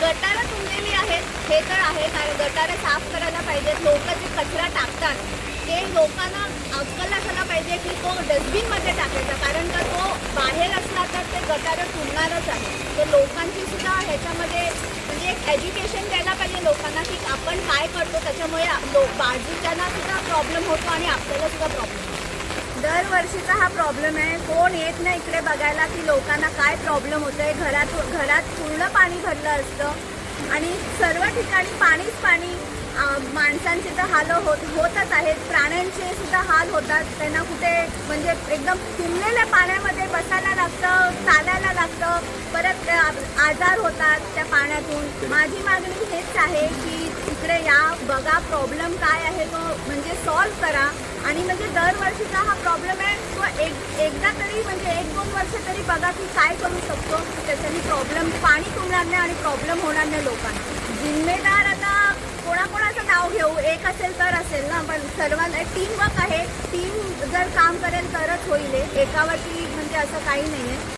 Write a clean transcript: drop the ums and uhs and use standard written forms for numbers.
गटारं तुंबलेली आहेत हे तर आहे, कारण गटारं साफ करायला पाहिजेत. लोक जे कचरा टाकतात ते लोकांना अक्कल असायला पाहिजे की तो डस्टबिनमध्ये टाकायचा, कारण का तो बाहेर असला तर ते गटारं तुंबणारच आहे. तर लोकांची सुद्धा ह्याच्यामध्ये म्हणजे एक एज्युकेशन द्यायला पाहिजे लोकांना की आपण काय करतो त्याच्यामुळे बाजूच्यांना सुद्धा प्रॉब्लेम होतो आणि आपल्याला सुद्धा प्रॉब्लेम होतो. दरवर्षीचा हा प्रॉब्लेम आहे. कोण येत नाही इकडे बघायला की लोकांना काय प्रॉब्लेम होत आहे. घरात पूर्ण पाणी भरलं असतं आणि सर्व ठिकाणी पाणीच पाणी. माणसांचे तर हाल होतच आहेत, प्राण्यांचे सुद्धा हाल होतात. त्यांना कुठे म्हणजे एकदम तुंबलेल्या पाण्यामध्ये बसायला लागतं, चालायला लागतं, परत आजार होतात त्या पाण्यातून. माझी मागणी हेच आहे की इकडे या, बघा प्रॉब्लेम काय आहे तो म्हणजे सॉल्व करा. आणि म्हणजे दरवर्षीचा हा प्रॉब्लेम आहे तो एकदा तरी म्हणजे 1-2 वर्ष तरी बघा की काय करू शकतो की त्याच्याने प्रॉब्लेम पाणी तुंबणार नाही आणि प्रॉब्लेम होणार नाही लोकांना. जिम्मेदार आता कोणाकोणाचं नाव घेऊ, एक असेल तर असेल ना, पण सर्वांना टीम वर्क आहे. टीम जर काम करेल तरच होईल. एकावरती म्हणजे असं काही नाही आहे.